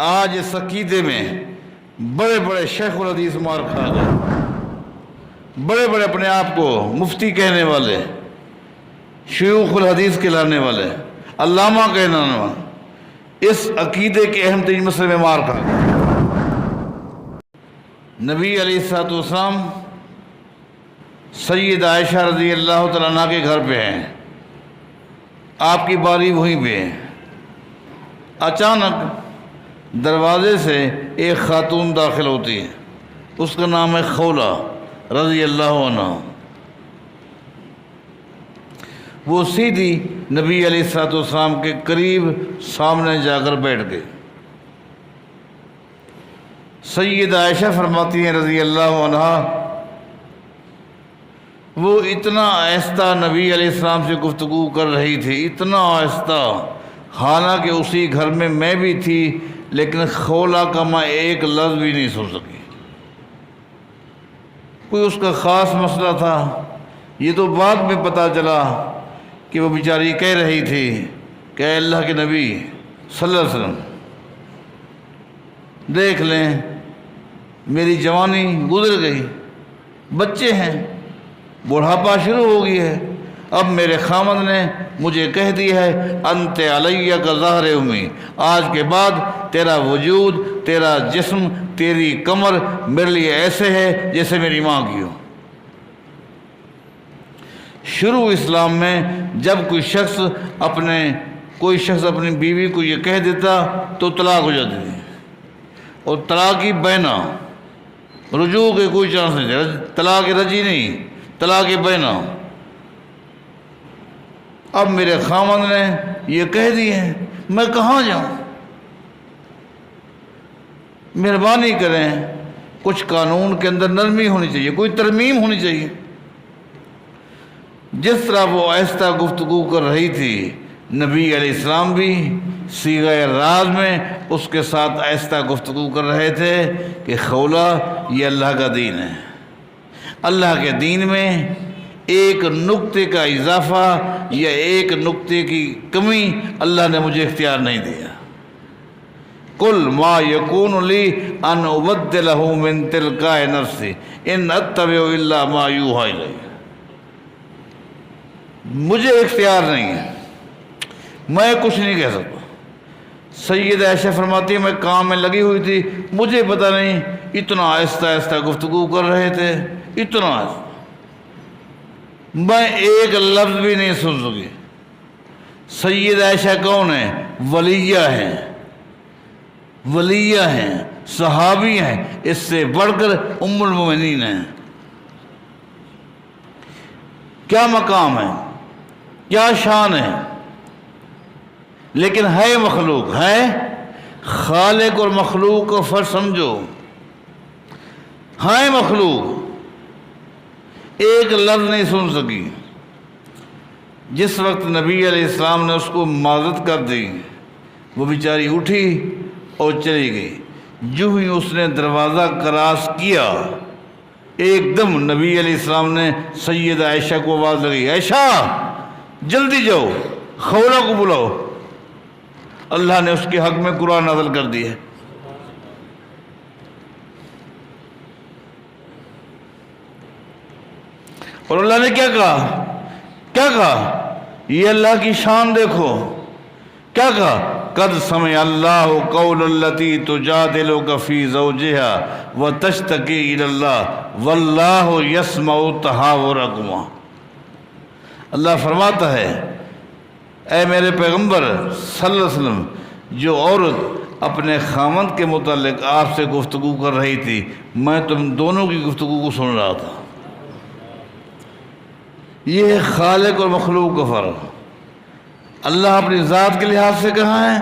آج اس عقیدے میں بڑے بڑے شیخ الحدیث مار کھا گئے، بڑے بڑے اپنے آپ کو مفتی کہنے والے، شیوخ الحدیث کہلانے والے، علامہ کہنے والے، اس عقیدے کے اہم ترین مسئلے میں مار کھا گئے۔ نبی علیہ الصلوۃ والسلام سید عائشہ رضی اللہ تعالیٰ عنہ کے گھر پہ ہیں، آپ کی باری وہیں پہ ہے۔ اچانک دروازے سے ایک خاتون داخل ہوتی ہے، اس کا نام ہے خولہ رضی اللہ عنہ۔ وہ سیدھی نبی علیہ الصلوۃ والسلام کے قریب سامنے جا کر بیٹھ گئے۔ سید عائشہ فرماتی ہیں رضی اللہ عنہ، وہ اتنا آہستہ نبی علیہ السلام سے گفتگو کر رہی تھی، اتنا آہستہ، حالانکہ اسی گھر میں میں بھی تھی، لیکن خولہ کا میں ایک لفظ بھی نہیں سن سکی۔ کوئی اس کا خاص مسئلہ تھا، یہ تو بعد میں پتہ چلا کہ وہ بیچاری کہہ رہی تھی کہ اے اللہ کے نبی صلی اللہ علیہ وسلم، دیکھ لیں میری جوانی گزر گئی، بچے ہیں، بڑھاپا شروع ہو گئی ہے، اب میرے خامد نے مجھے کہہ دیا ہے انت علیہ کا ظہر امی، آج کے بعد تیرا وجود، تیرا جسم، تیری کمر میرے لیے ایسے ہے جیسے میری ماں کی ہو۔ شروع اسلام میں جب کوئی شخص اپنی بیوی کو یہ کہہ دیتا تو طلاق ہو جاتی تھی، اور طلاق کی بینہ، رجوع کے کوئی چانس نہیں تھا، طلاق رجی نہیں، طلاق بینہ۔ اب میرے خامد نے یہ کہہ دی ہے، میں کہاں جاؤں؟ مہربانی کریں، کچھ قانون کے اندر نرمی ہونی چاہیے، کوئی ترمیم ہونی چاہیے۔ جس طرح وہ آہستہ گفتگو کر رہی تھی، نبی علیہ السلام بھی صیغہ راز میں اس کے ساتھ آہستہ گفتگو کر رہے تھے کہ خولہ یہ اللہ کا دین ہے، اللہ کے دین میں ایک نقطے کا اضافہ یا ایک نقطے کی کمی اللہ نے مجھے اختیار نہیں دیا۔ قل ما یکون لی ان ابدلہ من تلقاء نفسی ان اتبع الا ما یوحی الی، مجھے اختیار نہیں ہے، میں کچھ نہیں کہہ سکتا۔ سید عائشہ فرماتی ہے میں کام میں لگی ہوئی تھی، مجھے پتہ نہیں، اتنا آہستہ آہستہ گفتگو کر رہے تھے، اتنا آہستہ، میں ایک لفظ بھی نہیں سن سکی۔ سید عائشہ کون ہیں؟ ولیہ ہیں، ولیہ ہیں، صحابی ہیں، اس سے بڑھ کر ام المومنین ہیں۔ کیا مقام ہے، کیا شان ہے، لیکن ہے مخلوق، ہے خالق اور مخلوق کو فرق سمجھو، ہے مخلوق، ایک لفظ نہیں سن سکی۔ جس وقت نبی علیہ السلام نے اس کو معذرت کر دی، وہ بیچاری اٹھی اور چلی گئی۔ جو ہی اس نے دروازہ کراس کیا، ایک دم نبی علیہ السلام نے سید عائشہ کو آواز لگی، عائشہ جلدی جاؤ، خولہ کو بلاؤ۔ اللہ نے اس کے حق میں قرآن نازل کر دی ہے۔ اور اللہ نے کیا کہا؟ کیا کہا؟ یہ اللہ کی شان دیکھو، کیا کہا؟ قد سمع اللہ قول التی تجادلک فی زوجہا وتشتکی الی اللہ واللہ یسمع تحاورکما۔ اللہ فرماتا ہے اے میرے پیغمبر صلی اللہ علیہ وسلم، جو عورت اپنے خامند کے متعلق آپ سے گفتگو کر رہی تھی، میں تم دونوں کی گفتگو کو سن رہا تھا۔ یہ خالق اور مخلوق کا فرق۔ اللہ اپنی ذات کے لحاظ سے کہاں ہے؟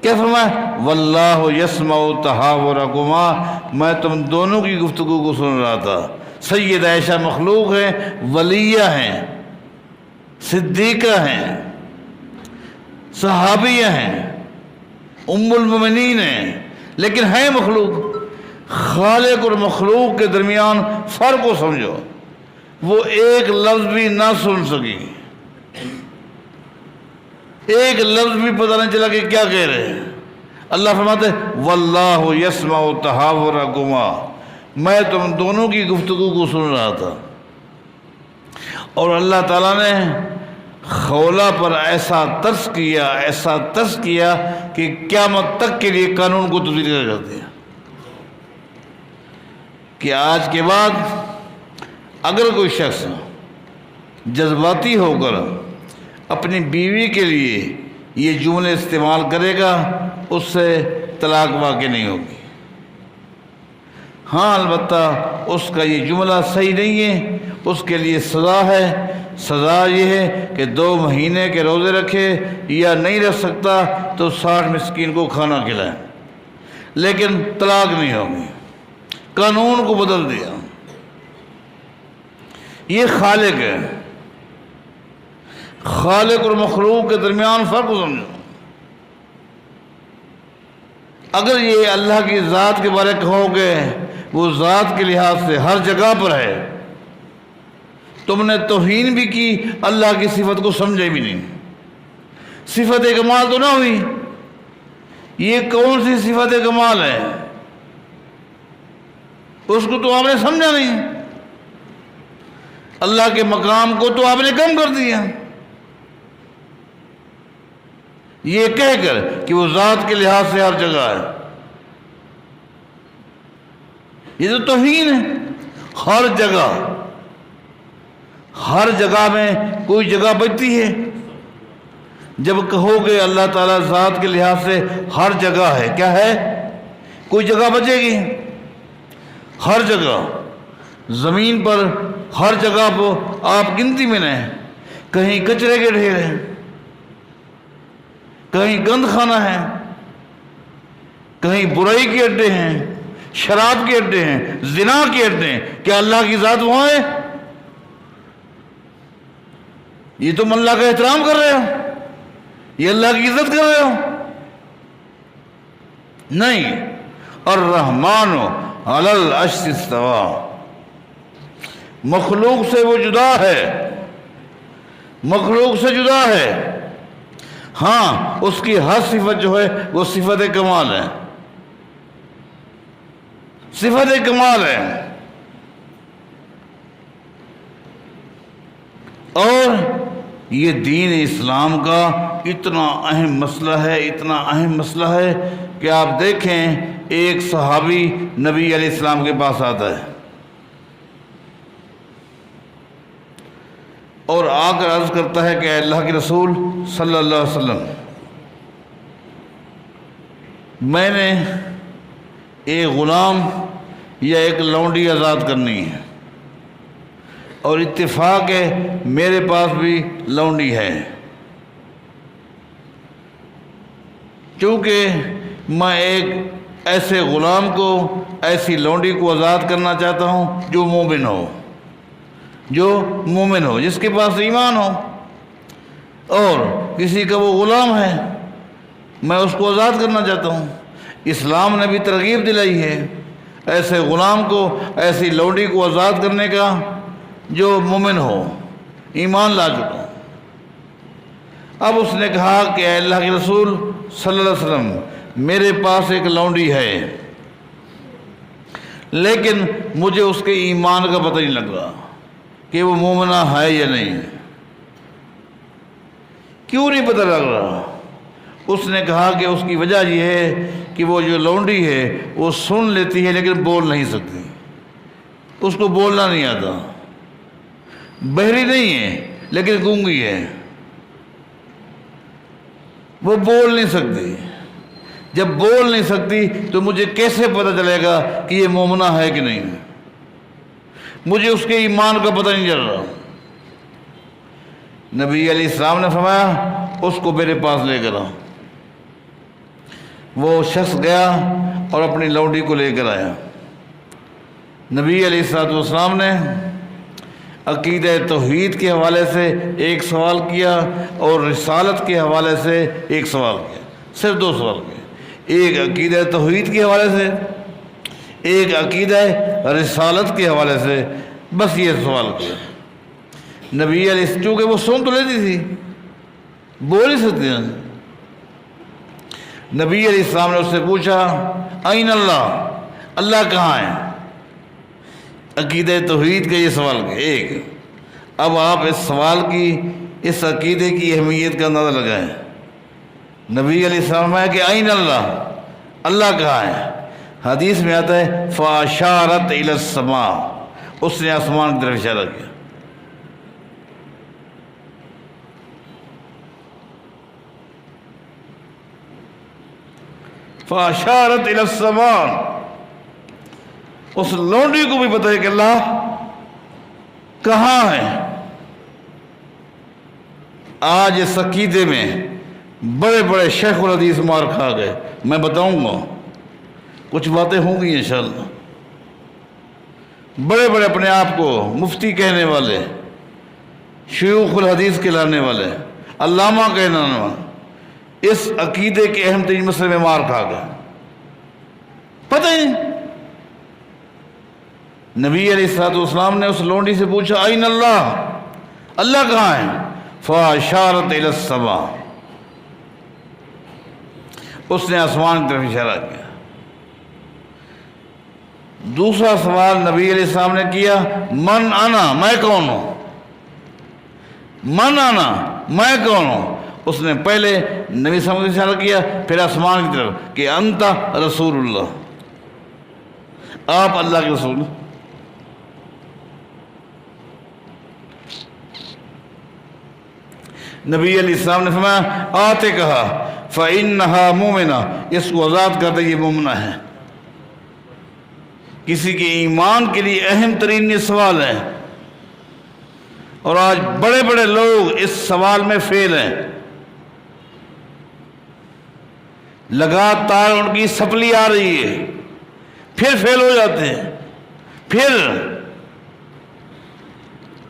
کیا فرمایا؟ واللہ یسمع تحاورکما، میں تم دونوں کی گفتگو کو سن رہا تھا۔ سید عائشہ مخلوق ہیں، ولیہ ہیں، صدیقہ ہیں، صحابیہ ہیں، ام المومنین ہیں، لیکن ہے مخلوق۔ خالق اور مخلوق کے درمیان فرق کو سمجھو۔ وہ ایک لفظ بھی نہ سن سکی، ایک لفظ بھی پتہ نہیں چلا کہ کیا کہہ رہے ہیں۔ اللہ فرماتے واللہ یسمع تحاورکما، میں تم دونوں کی گفتگو کو سن رہا تھا، اور اللہ تعالیٰ نے خولہ پر ایسا ترس کیا کہ قیامت تک کے لیے قانون کو تبدیل کر دیا کہ آج کے بعد اگر کوئی شخص جذباتی ہو کر اپنی بیوی کے لیے یہ جملے استعمال کرے گا اس سے طلاق واقع نہیں ہوگی۔ ہاں البتہ اس کا یہ جملہ صحیح نہیں ہے، اس کے لیے سزا ہے۔ سزا یہ ہے کہ 2 مہینے کے روزے رکھے، یا نہیں رکھ سکتا تو 60 مسکین کو کھانا کھلائے، لیکن طلاق نہیں ہوگی۔ قانون کو بدل دیا۔ یہ خالق ہے۔ خالق اور مخلوق کے درمیان فرق کو سمجھو۔ اگر یہ اللہ کی ذات کے بارے کہو گے وہ ذات کے لحاظ سے ہر جگہ پر ہے، تم نے توہین بھی کی، اللہ کی صفت کو سمجھے بھی نہیں۔ صفت کمال تو نہ ہوئی، یہ کون سی صفت کمال ہے؟ اس کو تو آپ نے سمجھا نہیں، اللہ کے مقام کو تو آپ نے کم کر دیا، یہ کہہ کر کہ وہ ذات کے لحاظ سے ہر جگہ ہے۔ یہ تو توہین ہے۔ ہر جگہ میں کوئی جگہ بچتی ہے؟ جب کہو گے اللہ تعالیٰ ذات کے لحاظ سے ہر جگہ ہے، کیا ہے؟ کوئی جگہ بچے گی؟ ہر جگہ زمین پر ہر جگہ پر آپ گنتی میں نہیں، کہیں کچرے کے ڈھیر ہیں، کہیں گند خانہ ہے، کہیں برائی کے اڈے ہیں، شراب کے اڈے ہیں، زنا کے اڈے ہیں۔ کیا اللہ کی ذات وہاں ہے؟ یہ تم اللہ کا احترام کر رہے ہو، یہ اللہ کی عزت کر رہے ہو؟ نہیں۔ الرحمن علی العرش استویٰ، مخلوق سے وہ جدا ہے، مخلوق سے جدا ہے۔ ہاں اس کی ہر صفت جو ہے وہ صفت کمال ہے، صفت کمال ہے۔ اور یہ دین اسلام کا اتنا اہم مسئلہ ہے، اتنا اہم مسئلہ ہے کہ آپ دیکھیں ایک صحابی نبی علیہ السلام کے پاس آتا ہے اور آ کر عرض کرتا ہے کہ اے اللہ کے رسول صلی اللہ علیہ وسلم، میں نے ایک غلام یا ایک لونڈی آزاد کرنی ہے، اور اتفاق ہے میرے پاس بھی لونڈی ہے، کیونکہ میں ایک ایسے غلام کو، ایسی لونڈی کو آزاد کرنا چاہتا ہوں جو مومن ہو، جو مومن ہو، جس کے پاس ایمان ہو، اور کسی کا وہ غلام ہے، میں اس کو آزاد کرنا چاہتا ہوں۔ اسلام نے بھی ترغیب دلائی ہے ایسے غلام کو، ایسی لونڈی کو آزاد کرنے کا جو مومن ہو، ایمان لا چکا ہوں۔ اب اس نے کہا کہ اے اللہ کے رسول صلی اللہ علیہ وسلم، میرے پاس ایک لونڈی ہے، لیکن مجھے اس کے ایمان کا پتہ نہیں لگ رہا کہ وہ مومنہ ہے یا نہیں۔ کیوں نہیں پتہ لگ رہا؟ اس نے کہا کہ اس کی وجہ یہ ہے کہ وہ جو لونڈی ہے وہ سن لیتی ہے لیکن بول نہیں سکتی، اس کو بولنا نہیں آتا، بہری نہیں ہے لیکن گونگی ہے، وہ بول نہیں سکتی۔ جب بول نہیں سکتی تو مجھے کیسے پتہ چلے گا کہ یہ مومنہ ہے کہ نہیں؟ مجھے اس کے ایمان کا پتہ نہیں چل رہا۔ نبی علیہ السلام نے فرمایا اس کو میرے پاس لے کر آؤ۔ وہ شخص گیا اور اپنی لونڈی کو لے کر آیا۔ نبی علیہ السلام نے عقیدہ توحید کے حوالے سے ایک سوال کیا اور رسالت کے حوالے سے ایک سوال کیا، صرف 2 سوال کیے، ایک عقیدہ توحید کے حوالے سے، ایک عقیدہ رسالت کے حوالے سے، بس یہ سوال کیا۔ نبی علیہ السلام چونکہ وہ سن تو لیتی تھی، بول ہی سکتی ہیں، نبی علیہ السلام نے اس سے پوچھا این اللہ، اللہ کہاں ہے؟ عقیدہ توحید کا یہ سوال کیا ایک۔ اب آپ اس سوال کی، اس عقیدے کی اہمیت کا اندازہ لگائیں۔ نبی علیہ السلام ہے کہ این اللہ، اللہ کہاں ہے؟ حدیث میں آتا ہے فاشارت الی السماء، اس نے آسمان کی طرف اشارہ کیا۔ فاشارت الی السماء، اس لونڈی کو بھی پتہ ہے کہ اللہ کہاں ہے۔ آج اس عقیدے میں بڑے بڑے شیخ الحدیث مار کھا گئے، میں بتاؤں گا کچھ باتیں ہوں گی انشاءاللہ۔ بڑے بڑے اپنے آپ کو مفتی کہنے والے، شیوخ الحدیث کہلانے والے، علامہ کہلانے والے، اس عقیدے کے اہم ترین مسئلے میں مار کھا گئے، پتہ ہی نہیں۔ نبی علیہ السلام نے اس لونڈی سے پوچھا این اللہ، اللہ کہاں ہے؟ فاشارت الی السماء، اس نے آسمان کی طرف اشارہ کیا۔ دوسرا سوال نبی علیہ السلام نے کیا من انا، میں کون ہوں؟ من انا، میں کون ہوں؟ اس نے پہلے نبی صلی اللہ علیہ وسلم اشارہ کیا، پھر آسمان کی طرف کہ انت رسول اللہ، آپ اللہ کے رسول۔ نبی علیہ السلام نے فرمایا آتے کہا فَإِنَّهَا مُؤْمِنَةٌ، اس کو آزاد کرتے یہ مومنہ ہے۔ کسی کے ایمان کے لیے اہم ترین یہ سوال ہے، اور آج بڑے بڑے لوگ اس سوال میں فیل ہیں، لگاتار ان کی سپلی آ رہی ہے، پھر فیل ہو جاتے ہیں، پھر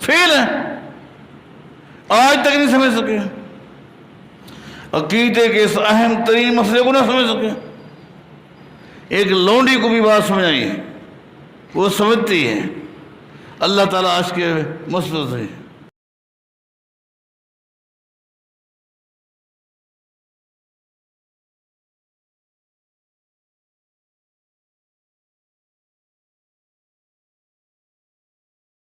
فیل ہیں، آج تک نہیں سمجھ سکے، عقیدے کے اس اہم ترین مسئلے کو نہ سمجھ سکے۔ ایک لونڈی کو بھی بات سمجھ آئی، وہ سمجھتی ہے۔ اللہ تعالیٰ آج کے مسئلے سے